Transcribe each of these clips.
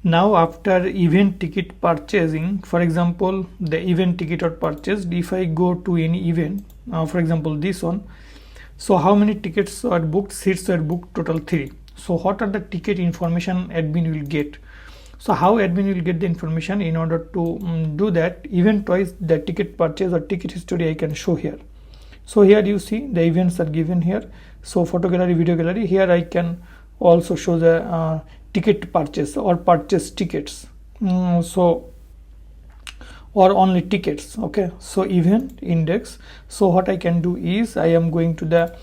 Now after event ticket purchasing, for example the event ticket are purchased, if I go to any event, for example this one, so how many tickets are booked? Seats are booked, total 3. So what are the ticket information admin will get? So how admin will get the information? In order to do that, event wise the ticket purchase or ticket history I can show here. So here you see the events are given here. So photo gallery, video gallery, here I can also show the ticket purchase or purchase tickets. So or only tickets. Okay, so event index. So what I can do is I am going to the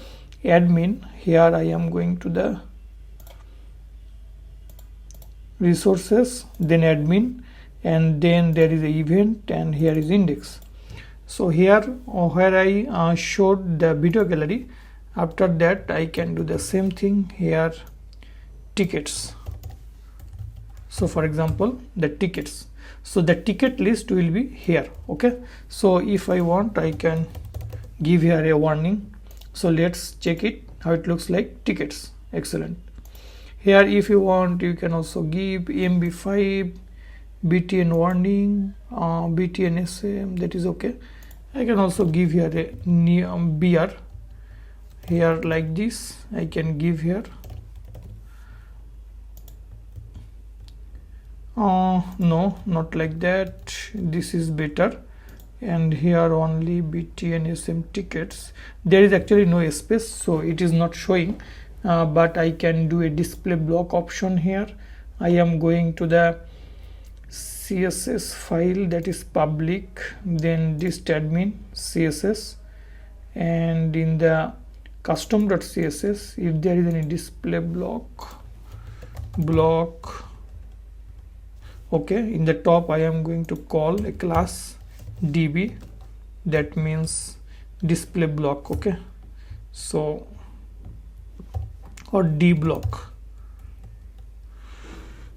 admin. Here I am going to the resources, then admin, and then there is a event, and here is index. So here where I showed the video gallery, after that I can do the same thing here, tickets. So for example the tickets, so the ticket list will be here. Okay, so if I want I can give here a warning. So let's check it how it looks like. Tickets, excellent. Here if you want you can also give MB5 BTN warning, BTN SM, that is okay. I can also give here a BR here like this. I can give here no, not like that, this is better. And here only BTN SM tickets, there is actually no space, so it is not showing, but I can do a display block option here. I am going to the CSS file, that is public, then this admin CSS, and in the custom.css if there is any display block, okay, in the top I am going to call a class db, that means display block. Okay, so or d block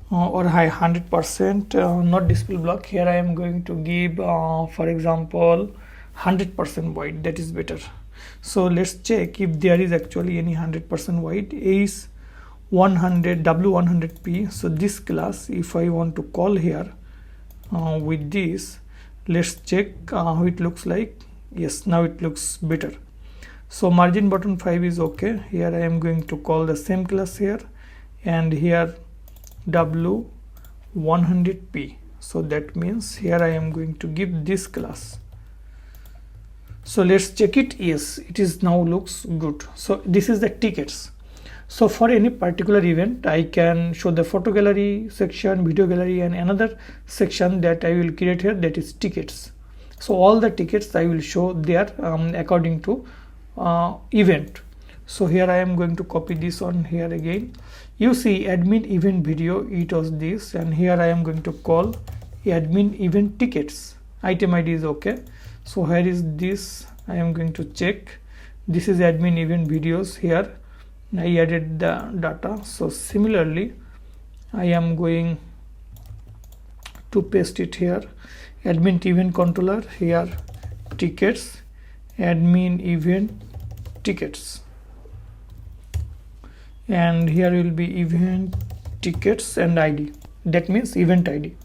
or high 100%, not display block. Here I am going to give for example 100% white, that is better. So let's check if there is actually any 100% white. Is 100 w100p. So this class if I want to call here with this, let's check how it looks like. Yes, now it looks better. So margin button 5 is okay. Here I am going to call the same class here, and here w100p. So that means here I am going to give this class. So let's check it. Yes, it is now looks good. So this is the tickets. So for any particular event I can show the photo gallery section, video gallery, and another section that I will create here, that is tickets. So all the tickets I will show there according to event. So here I am going to copy this on here again. You see admin event video, it was this, and here I am going to call admin event tickets. Item ID is okay. So here is this, I am going to check. This is admin event videos. Here I added the data. So similarly I am going to paste it here. Admin event controller, here tickets, admin event tickets, and here will be event tickets and ID, that means event ID.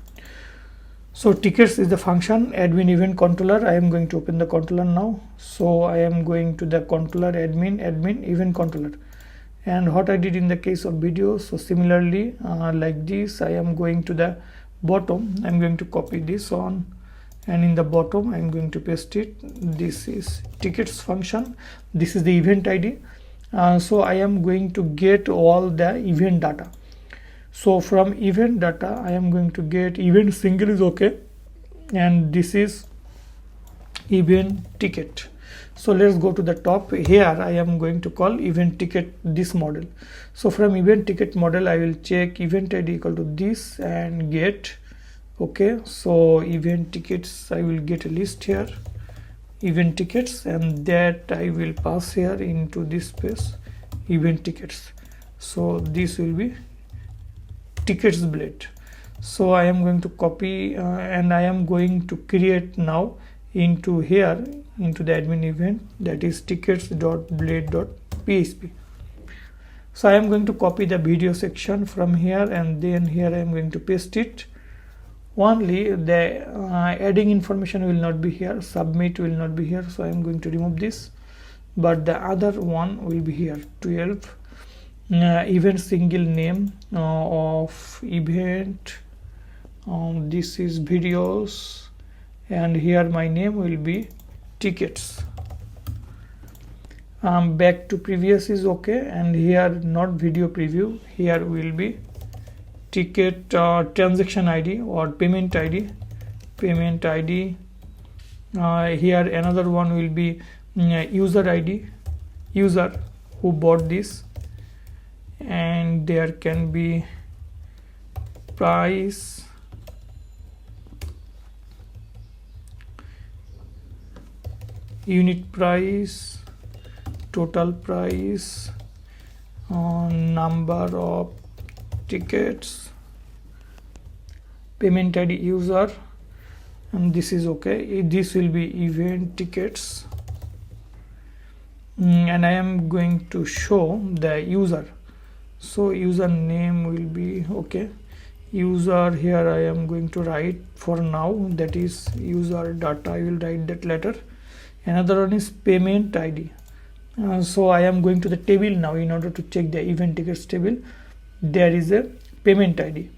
So tickets is the function, admin event controller. I am going to open the controller now. So I am going to the controller admin event controller, and what I did in the case of video, so similarly like this, I am going to the bottom. I'm going to copy this on, and in the bottom I'm going to paste it. This is tickets function, this is the event ID. So I am going to get all the event data. So from event data I am going to get event single is okay, and this is event ticket. So let's go to the top. Here I am going to call event ticket this model. So from event ticket model I will check event ID equal to this and get. Okay, so event tickets, I will get a list here, event tickets, and that I will pass here into this space, event tickets. So this will be tickets blade. So I am going to copy and I am going to create now into here, into the admin event, that is tickets.blade.php. So I am going to copy the video section from here, and then here I am going to paste it. Only the adding information will not be here, submit will not be here, so I am going to remove this, but the other one will be here. 12 event single name of event, this is videos, and here my name will be tickets. Back to previous is okay, and here not video preview, here will be ticket transaction ID or payment ID. Here another one will be user ID, user who bought this, and there can be price, unit price, total price, number of tickets, payment ID user, and this is okay. This will be event tickets, and I am going to show the user. So user name will be okay. User, here I am going to write for now, that is user data, I will write that later. Another one is payment ID. So I am going to the table now in order to check the event tickets table. There is a payment ID,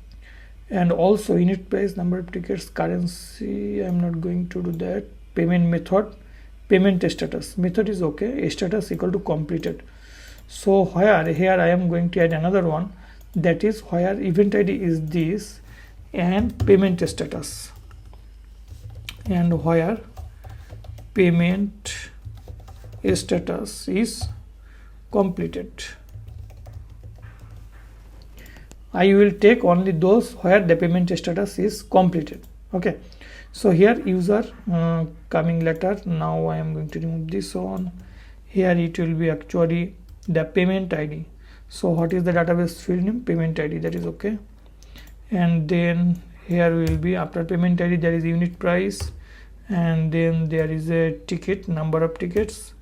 and also unit price, number of tickets, currency. I am not going to do that. Payment method, payment status. Method is okay. Status equal to completed. So here I am going to add another one, that is where event ID is this and payment status, and where payment status is completed. I will take only those where the payment status is completed. Okay, so here user coming later. Now I am going to remove this one. Here it will be actually the payment ID. So what is the database field name? Payment ID, that is okay. And then here will be after payment ID there is unit price, and then there is a ticket, number of tickets,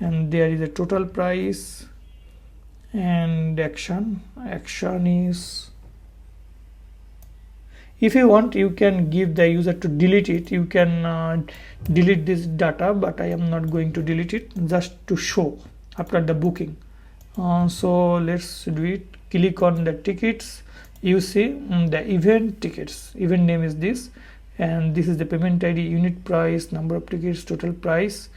and there is a total price, and action is, if you want you can give the user to delete it, you can delete this data, but I am not going to delete it, just to show after the booking. So let's do it. Click on the tickets, you see the event tickets, event name is this, and this is the payment ID, unit price, number of tickets, total price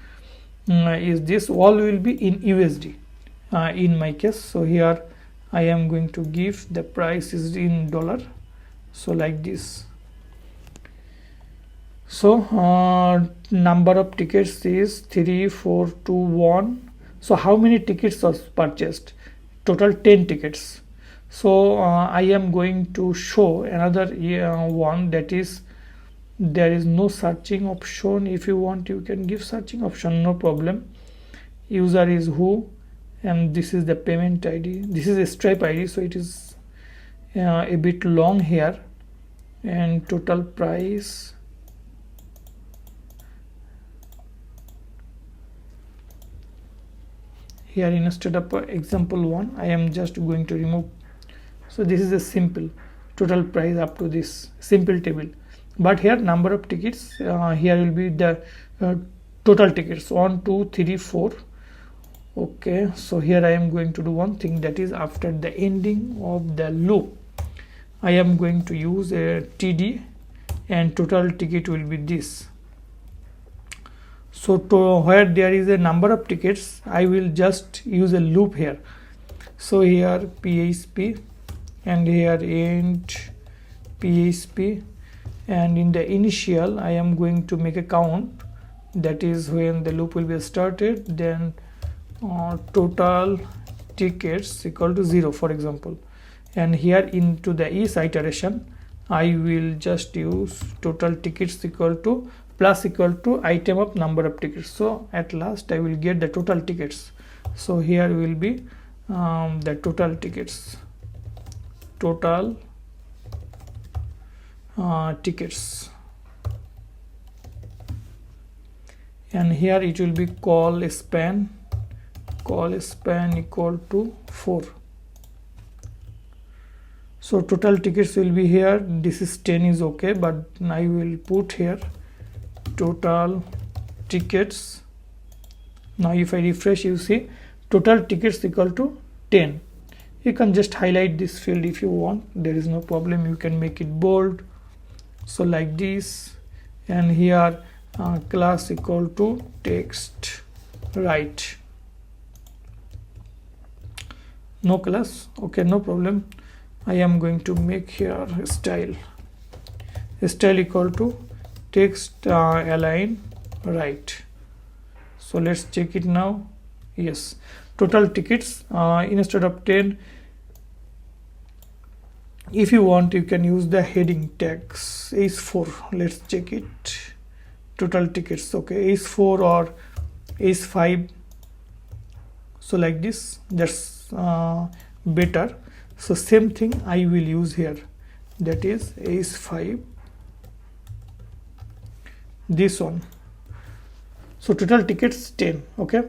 is this. All will be in USD in my case. So here I am going to give the price is in dollar, so like this. So number of tickets is 3421. So how many tickets was purchased? Total 10 tickets. So I am going to show another one, that is there is no searching option. If you want you can give searching option, no problem. User is who, and this is the payment ID, this is a Stripe ID, so it is a bit long here, and total price, here instead of example 1 I am just going to remove. So this is a simple total price up to this simple table, but here number of tickets, here will be the total tickets 1 2 3 4. Okay, so here I am going to do one thing, that is after the ending of the loop I am going to use a TD, and total ticket will be this. So to where there is a number of tickets I will just use a loop here. So here PHP, and here end PHP, and in the initial I am going to make a count, that is when the loop will be started, then total tickets equal to 0 for example, and here into the each iteration I will just use total tickets equal to plus equal to item of number of tickets. So at last I will get the total tickets. So here will be the total tickets, total tickets, and here it will be call span equal to 4. So total tickets will be here. This is 10 is okay, but I will put here total tickets. Now if I refresh, you see total tickets equal to 10. You can just highlight this field if you want, there is no problem. You can make it bold, so like this, and here class equal to text right. No class, okay, no problem. I am going to make here style equal to text align right. So let's check it now. Yes, total tickets instead of 10, if you want you can use the heading tags H4. Let's check it. Total tickets, okay, H4 or H5, so like this, that's better. So same thing I will use here, that is H5, this one. So total tickets 10, okay.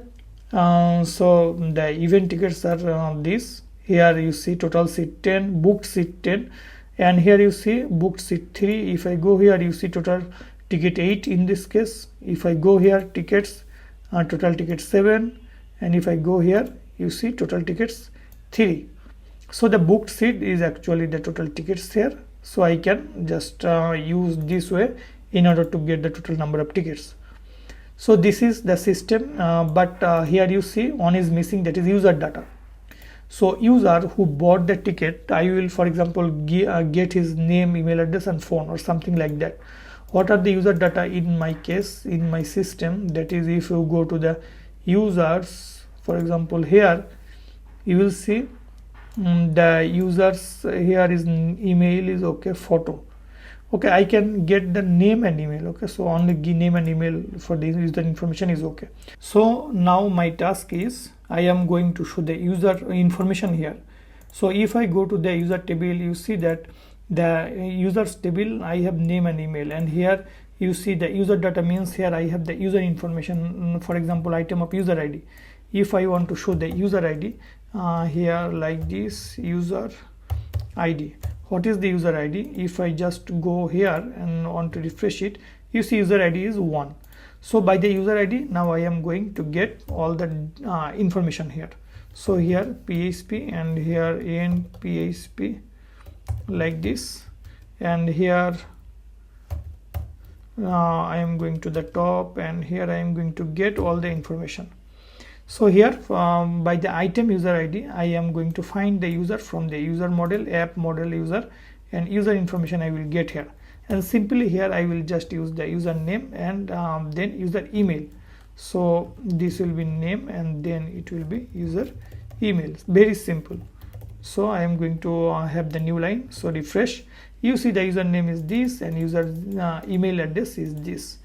So the event tickets are this. Here you see total seat 10, booked seat 10, and here you see booked seat 3. If I go here, you see total ticket 8 in this case. If I go here, tickets total ticket 7, and if I go here, you see total tickets 3. So the booked seat is actually the total tickets here. So I can just use this way in order to get the total number of tickets. So this is the system, but here you see one is missing, that is user data. So user who bought the ticket, I will for example get his name, email address and phone or something like that. What are the user data in my case, in my system? That is, if you go to the users, for example here, you will see the users here is email is okay, photo. Okay, I can get the name and email. Okay, so only name and email for the user information is okay. So now my task is I am going to show the user information here. So if I go to the user table, you see that the users table I have name and email, and here you see the user data means here I have the user information, for example item of user ID. If I want to show the user ID here like this, user ID. What is the user ID? If I just go here and want to refresh it, you see user ID is 1. So by the user ID, now I am going to get all the information here. So here PHP and here end PHP like this, and here I am going to the top, and here I am going to get all the information. So here by the item user ID, I am going to find the user from the user model, app model user, and user information I will get here. And simply here I will just use the username and then user email. So this will be name and then it will be user email. Very simple. So I am going to have the new line. So refresh. You see the username is this and user email address is this.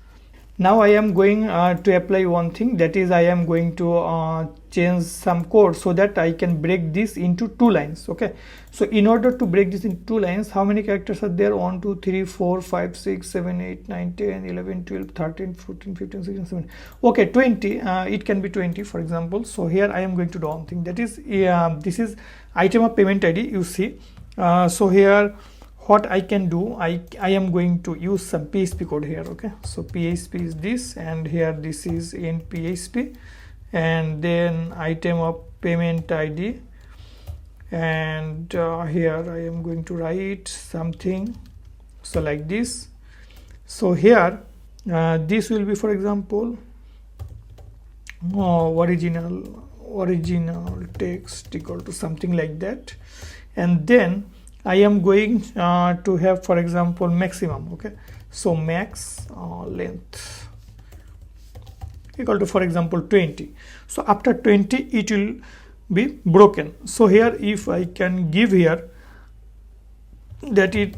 Now I am going to apply one thing, that is I am going to change some code so that I can break this into 2 lines. Okay, so in order to break this into 2 lines, how many characters are there? 1 2 3 4 5 6 7 8 9 10 11 12 13 14 15 16 17. Okay, 20. It can be 20 for example. So here I am going to do one thing, that is this is item of payment ID, you see. So here what I can do, I am going to use some PHP code here. Okay, so PHP is this, and here this is in PHP, and then item of payment ID, and here I am going to write something, so like this. So here this will be, for example, original text equal to something like that, and then I am going to have, for example, maximum. Okay, so max length equal to, for example, 20. So after 20 it will be broken. So here if I can give here that is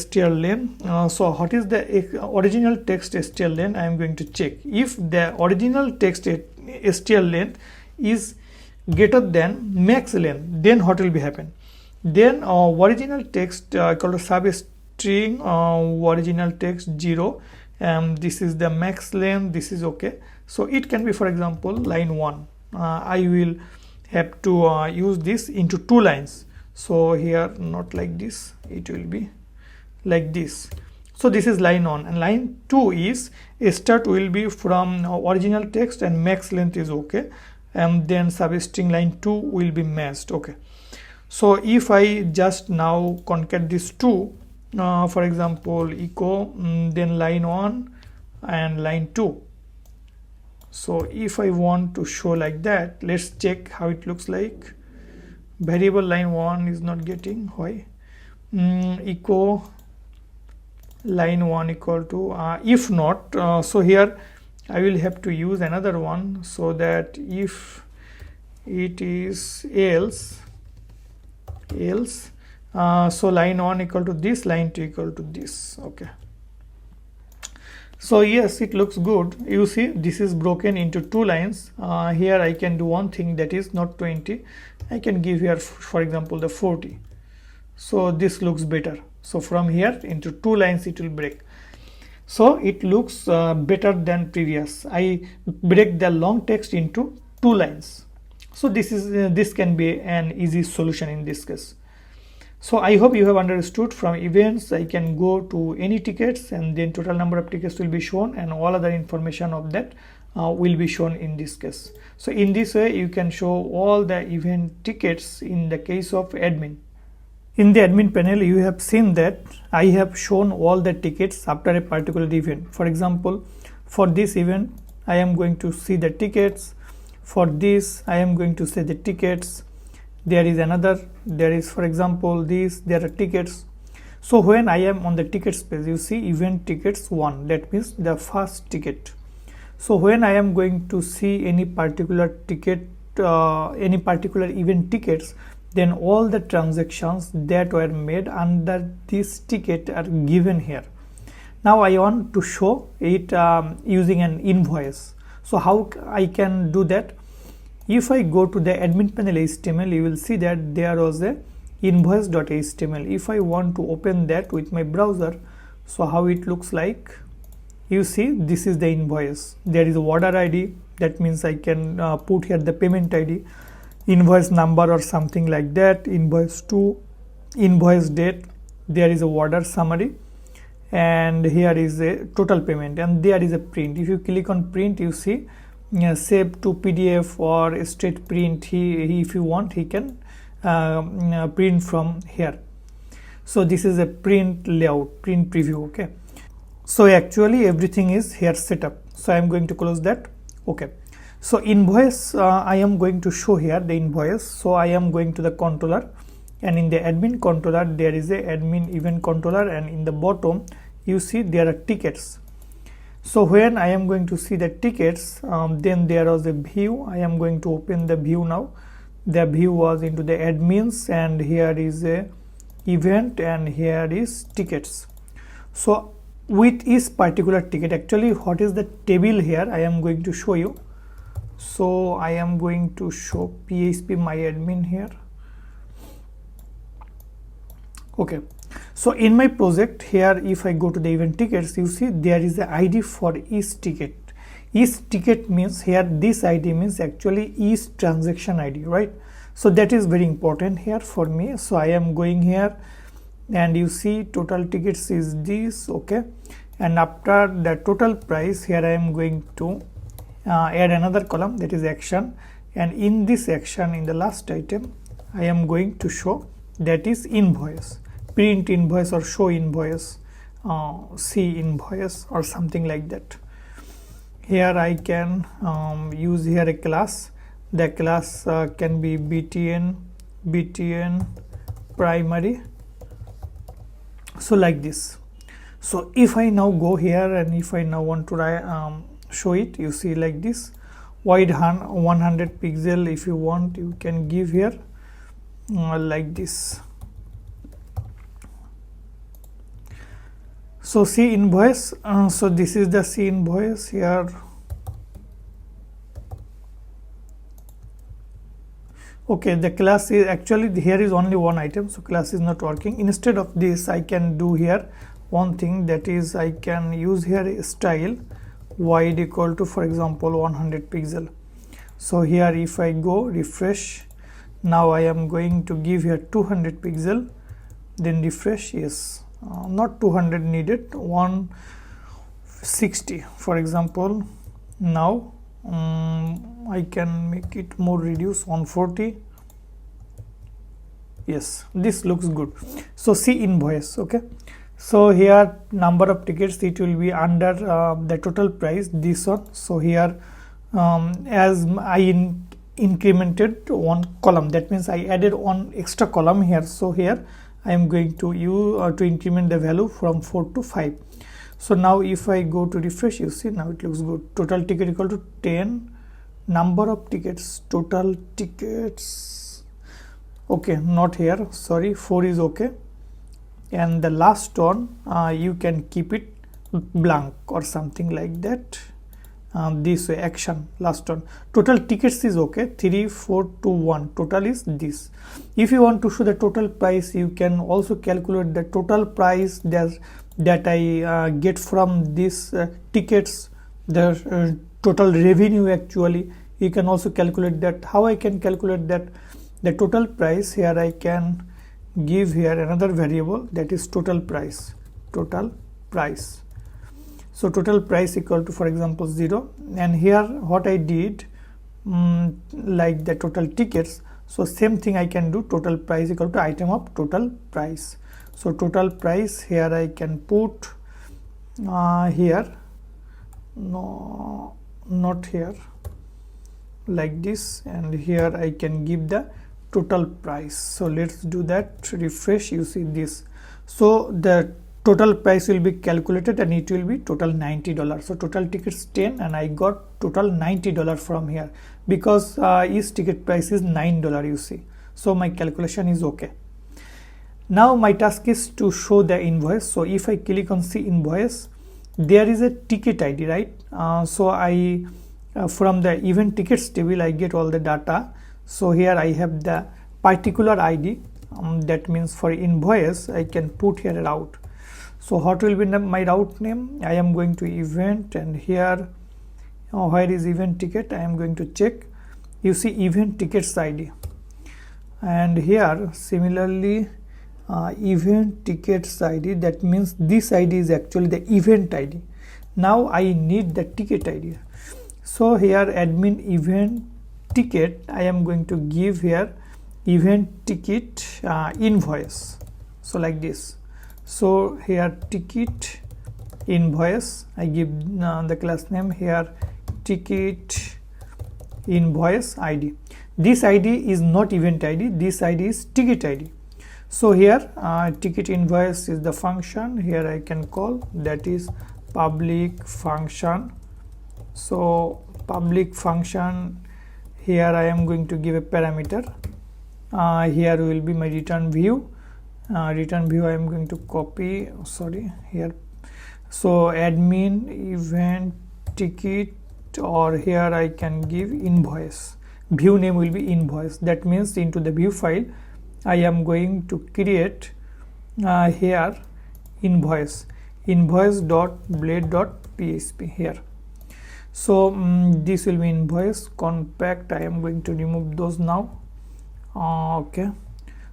strlen. So what is the original text strlen? I am going to check. If the original text strlen is greater than max length, then what will be happen? Then original text equal to substring original text 0, and this is the max length, this is okay. So it can be, for example, line 1. I will have to use this into 2 lines. So here not like this, it will be like this. So this is line 1, and line 2 is start will be from original text and max length is okay, and then substring line 2 will be matched. Okay, so if I just now concat these two, for example echo then line 1 and line 2. So if I want to show like that, let's check how it looks like. Variable line 1 is not getting, why? Echo line 1 equal to if not, so here I will have to use another one, so that if it is else, so line 1 equal to this, line 2 equal to this. Okay, so yes, it looks good. You see this is broken into 2 lines. Here I can do one thing, that is not 20, I can give here for example the 40. So this looks better. So from here into 2 lines it will break. So it looks better than previous. I break the long text into 2 lines. So this can be an easy solution in this case. So I hope you have understood. From events I can go to any tickets, and then total number of tickets will be shown, and all other information of that will be shown in this case. So in this way you can show all the event tickets in the case of admin. In the admin panel, you have seen that I have shown all the tickets after a particular event. For example, for this event, I am going to see the tickets. For this, I am going to see the tickets. There is another, there is, for example, this, there are tickets. So when I am on the tickets page, you see event tickets 1, that means the first ticket. So when I am going to see any particular ticket, any particular event tickets, then all the transactions that were made under this ticket are given here. Now I want to show it using an invoice. So how I can do that? If I go to the admin panel HTML, you will see that there was a invoice.html. If I want to open that with my browser, so how it looks like, you see this is the invoice. There is a order ID, that means I can put here the payment ID, invoice number or something like that, invoice to, invoice date, there is a order summary, and here is a total payment, and there is a print. If you click on print, you see save to PDF or straight print. He if you want, he can print from here. So this is a print layout, print preview. Okay, so actually everything is here set up. So I am going to close that. Okay, so invoice, I am going to show here the invoice. So I am going to the controller, and in the admin controller there is a admin event controller, and in the bottom you see there are tickets. So when I am going to see the tickets, then there was a view. I am going to open the view now. The view was into the admins, and here is a event, and here is tickets. So with each particular ticket, actually what is the table here, I am going to show you. So I am going to show PHP my admin here. Okay, so in my project here, if I go to the event tickets, you see there is the ID for each ticket. Each ticket means here, this ID means actually each transaction ID, right? So that is very important here for me. So I am going here, and you see total tickets is this. Okay, and after the total price, here I am going to add another column, that is action, and in this action, in the last item, I am going to show that is invoice, print invoice or show invoice, see invoice or something like that. Here I can use here a class. The class can be btn primary. So like this. So if I now go here, and if I now want to show it, you see like this, wide 100 pixel. If you want, you can give here like this. So see invoice, so this is the see invoice here. Okay, the class is actually, here is only one item, so class is not working. Instead of this, I can do here one thing, that is I can use here a style wide equal to, for example, 100 pixel. So here if I go refresh, Now I am going to give here 200 pixel, then refresh. Yes, not 200 needed, 160 for example. Now I can make it more, reduce 140. Yes, this looks good. So see invoice. Okay, so here number of tickets, it will be under the total price, this one. So here as I incremented one column, that means I added one extra column here. So here I am going to to increment the value from 4 to 5. So now if I go to refresh, you see now it looks good. Total ticket equal to 10, number of tickets, total tickets, okay, not here, sorry, 4 is okay, and the last one you can keep it blank or something like that. This way, action, last one, total tickets is okay, 3 4 2 1, total is this. If you want to show the total price, you can also calculate the total price that I get from these tickets, the total revenue. Actually, you can also calculate that. How I can calculate that? The total price, here I can give here another variable, that is total price. So total price equal to, for example, 0, and here what I did, like the total tickets, so same thing I can do, total price equal to item of total price. So total price, here I can put here, no, not here, like this, and here I can give the total price. So let's do that, refresh, you see this. So the total price will be calculated and it will be total $90. So total tickets 10 and I got total $90 from here, because each ticket price is $9, you see. So my calculation is okay. Now my task is to show the invoice. So if I click on see invoice, there is a ticket ID, right? So I from the event tickets table I get all the data. So here I have the particular ID, that means for invoice I can put here a route. So what will be my route name? I am going to event, and here where is event ticket, I am going to check. You see event tickets ID, and here similarly event tickets ID, that means this ID is actually the event ID. Now I need the ticket ID. So here admin event ticket, I am going to give here event ticket invoice. So like this. So here ticket invoice, I give the class name here ticket invoice ID. This ID is not event ID, this ID is ticket ID. So here ticket invoice is the function, here I can call, that is public function. So public function, here I am going to give a parameter, here will be my return view. Return view I am going to copy, sorry, here. So admin event ticket, or here I can give invoice, view name will be invoice. That means into the view file I am going to create here invoice.blade.php here. So this will be invoice compact, I am going to remove those now. Okay,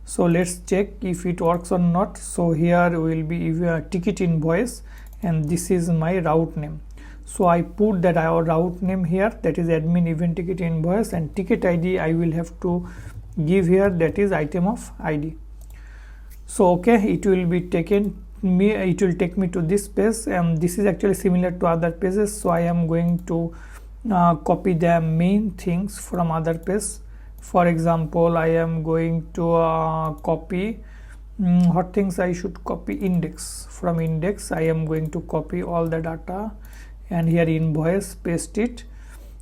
so let's check if it works or not. So here will be ticket invoice, and this is my route name. So I put that our route name here, that is admin event ticket invoice, and ticket ID I will have to give here, that is item of ID. So okay, it will take me to this page, and this is actually similar to other pages. So I am going to copy the main things from other page. For example, I am going to copy what things I should copy. Index, from index I am going to copy all the data, and here invoice, paste it.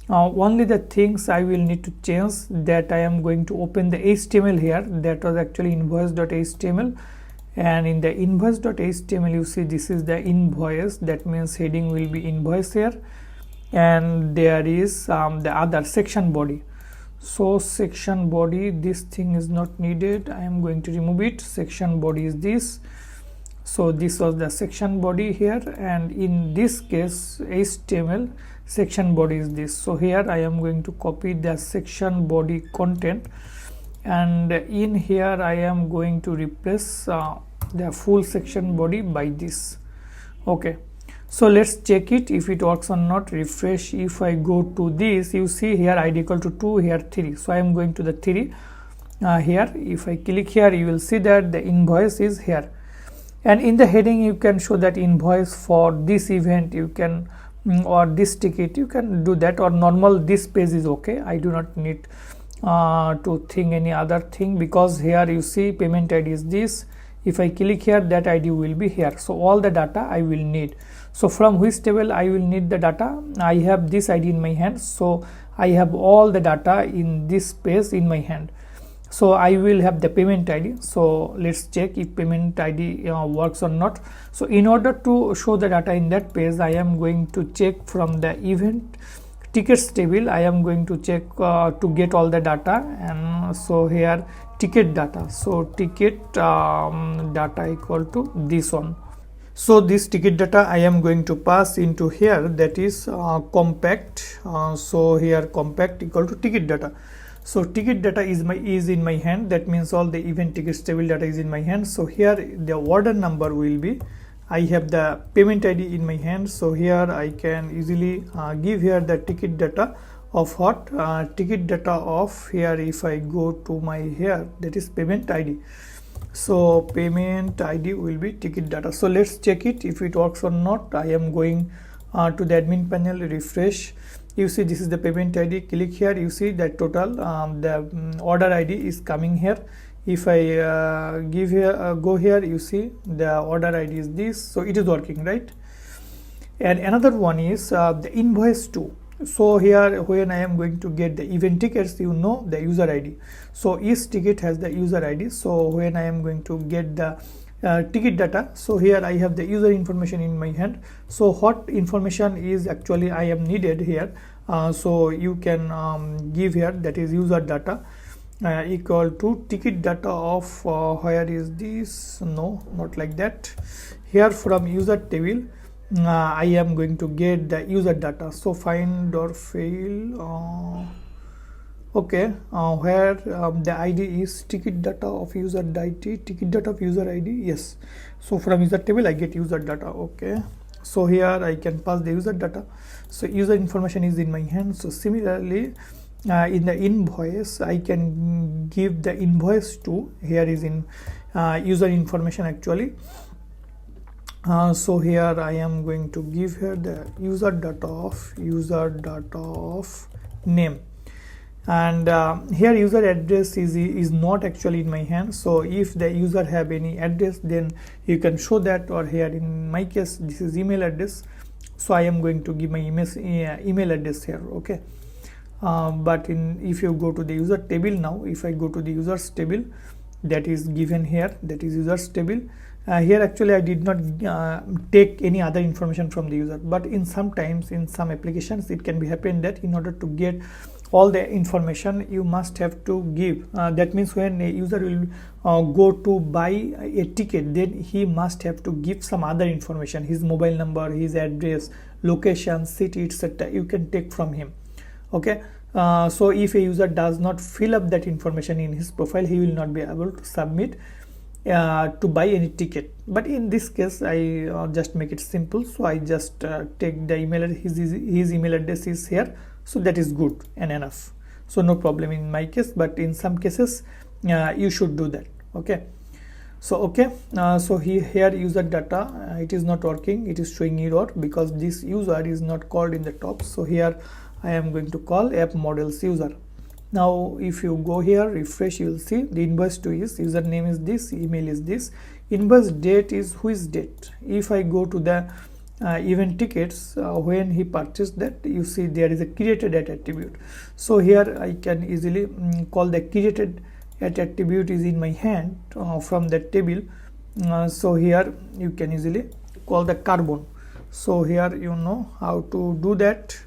Only the things I will need to change, that I am going to open the HTML here, that was actually invoice.html, and in the invoice.html you see this is the invoice, that means heading will be invoice here, and there is the other section body. So section body, this thing is not needed, I am going to remove it. Section body is this. So this was the section body here, and in this case HTML section body is this. So here I am going to copy the section body content, and in here I am going to replace the full section body by this. Okay, so let's check it if it works or not. Refresh. If I go to this, you see here id equal to 2, here 3, so I am going to the 3 here. If I click here, you will see that the invoice is here, and in the heading you can show that invoice for this event, you can or this ticket, you can do that, or normal this page is okay. I do not need to think any other thing, because here you see payment id is this. If I click here, that id will be here. So all the data I will need. So from which table I will need the data? I have this id in my hand, so I have all the data in this page in my hand. So I will have the payment id. So let's check if payment id works or not. So in order to show the data in that page, I am going to check from the event tickets table. I am going to check to get all the data, and so here ticket data. So ticket data equal to this one. So this ticket data I am going to pass into here, that is compact. So here compact equal to ticket data. So ticket data is in my hand. That means all the event tickets table data is in my hand. So here the order number will be, I have the payment id in my hand. So here I can easily give here the ticket data of what ticket data of here. If I go to my here, that is payment id. So payment id will be ticket data. So let's check it if it works or not. I am going to the admin panel, refresh. You see this is the payment id. Click here, you see that total the order id is coming here. If I give here go here, you see the order id is this. So it is working, right? And another one is the invoice 2. So here when I am going to get the event tickets, you know the user id. So each ticket has the user id. So when I am going to get the ticket data, so here I have the user information in my hand. So what information is actually I am needed here, so you can give here, that is user data equal to ticket data of where is this? No, not like that. Here from user table I am going to get the user data. So find or fail, okay, where the id is ticket data of user id, ticket data of user id, yes. So from user table I get user data. Okay, so here I can pass the user data. So user information is in my hand. So similarly in the invoice I can give the invoice to, here is in user information actually. So here I am going to give here the user data of name, and here user address is not actually in my hand. So if the user have any address, then you can show that, or here in my case this is email address. So I am going to give my email address here. Okay, but if you go to the user table now, if I go to the users table, that is given here, that is users table. Here actually I did not take any other information from the user, but in sometimes in some applications it can be happen that in order to get all the information you must have to give, that means when a user will go to buy a ticket, then he must have to give some other information, his mobile number, his address, location, city, etc. you can take from him. Okay, so if a user does not fill up that information in his profile, he will not be able to submit to buy any ticket. But in this case I just make it simple. So I just take the email, his email address is here, so that is good and enough. So no problem in my case, but in some cases you should do that. Okay, so okay, so here user data it is not working, it is showing error because this user is not called in the top. So here I am going to call app models user. Now if you go here, refresh, you will see the invoice 2 is username is this, email is this, invoice date is which date. If I go to the event tickets, when he purchased that, you see there is a created at attribute. So here I can easily call the created at attribute is in my hand from that table. So here you can easily call the carbon. So here you know how to do that.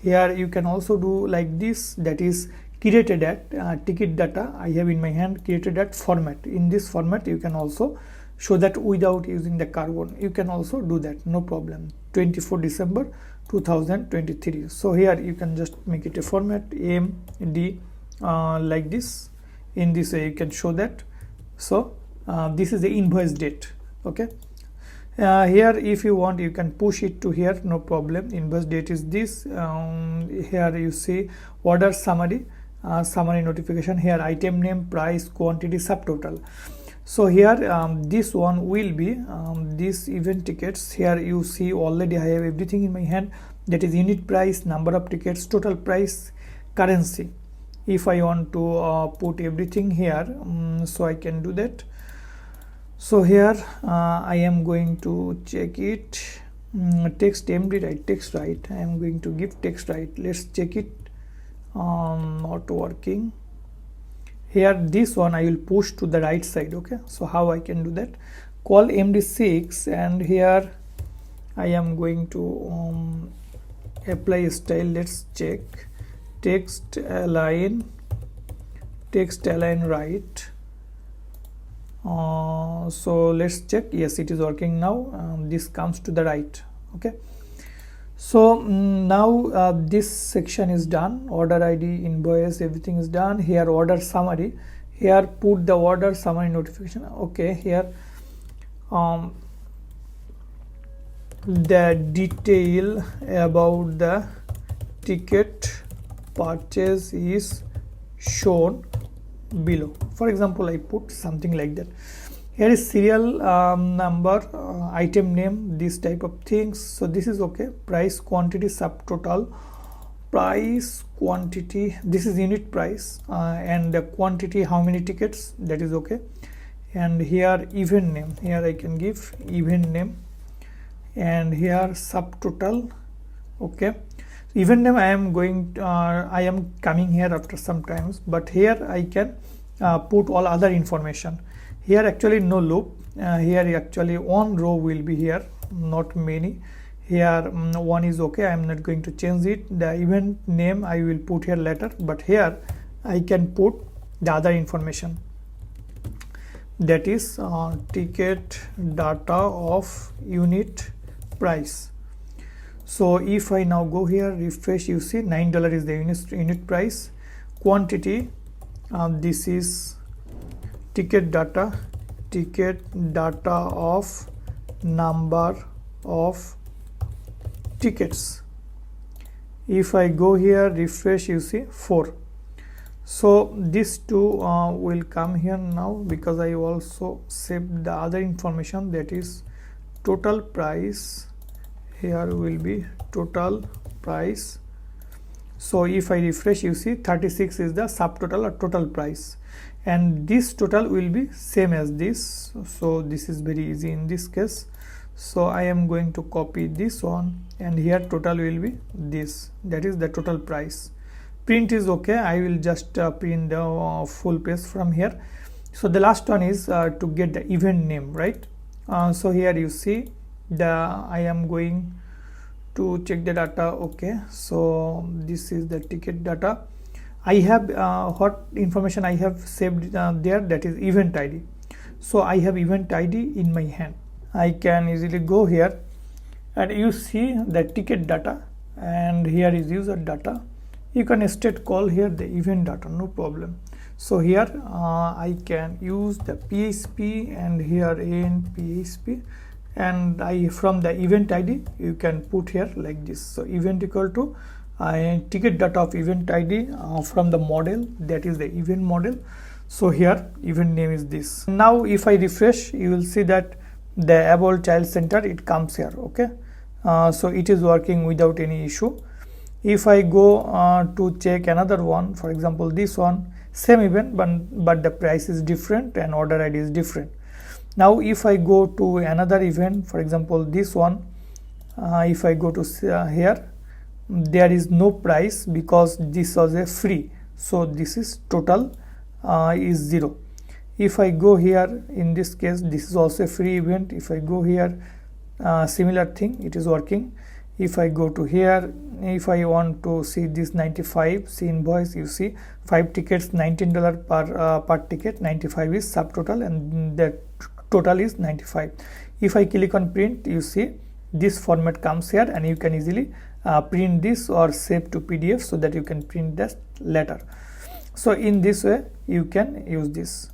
Here you can also do like this, that is created at ticket data I have in my hand, created at format. In this format you can also show that without using the carbon, you can also do that, no problem. 24 December 2023. So here you can just make it a format md like this, in this way you can show that. So this is the invoice date. Okay, here if you want you can push it to here, no problem. Invoice date is this. Here you see order summary, summary notification, here item name, price, quantity, subtotal. So here this one will be this event tickets. Here you see already I have everything in my hand, that is unit price, number of tickets, total price, currency. If I want to put everything here, so I can do that. So here I am going to check it. Text MD right, text right. I am going to give text right. Let's check it. Not working. Here this one I will push to the right side. Okay, so how I can do that? Call MD6, and here I am going to apply style. Let's check text align right. So let's check. Yes, it is working now. This comes to the right. Okay, so now this section is done. Order ID, invoice, everything is done. Here order summary, here put the order summary notification. Okay, here the detail about the ticket purchase is shown below. For example, I put something like that. Here is serial number, item name, this type of things. So this is okay. Price, quantity, subtotal, price, quantity, this is unit price, and the quantity, how many tickets, that is okay. And here event name, here I can give event name, and here subtotal. Okay, event name I am going I am coming here after some times, but here I can put all other information. Here actually no loop, here actually one row will be here, not many. Here one is okay, I am not going to change it. The event name I will put here later, but here I can put the other information, that is ticket data of unit price. So if I now go here, refresh, you see $9 is the unit price. Quantity, this is ticket data of number of tickets. If I go here, refresh, you see 4. So these two will come here now, because I also saved the other information, that is total price. Here will be total price. So if I refresh, you see 36 is the subtotal or total price, and this total will be same as this. So this is very easy in this case. So I am going to copy this one, and here total will be this, that is the total price. Print is okay, I will just print the full page from here. So the last one is to get the event name, right? So here you see I am going to check the data. Okay, so this is the ticket data. I have what information I have saved there, that is event ID. So I have event ID in my hand. I can easily go here, and you see the ticket data, and here is user data. You can instead call here the event data, no problem. So here I can use the PHP, and here in PHP, and from the event ID you can put here like this. So event equal to ticket data of event ID from the model, that is the event model. So here event name is this. Now if I refresh, you will see that the about child center, it comes here. Okay, so it is working without any issue. If I go to check another one, for example this one, same event, but the price is different and order ID is different. Now if I go to another event, for example this one, if I go to here, there is no price because this was a free, so this is total is 0. If I go here, in this case this is also a free event. If I go here, similar thing, it is working. If I go to here, if I want to see this 95, see invoice, you see 5 tickets, $19 per ticket, 95 is subtotal, and the total is 95. If I click on print, you see this format comes here, and you can easily print this or save to PDF so that you can print this later. So in this way you can use this.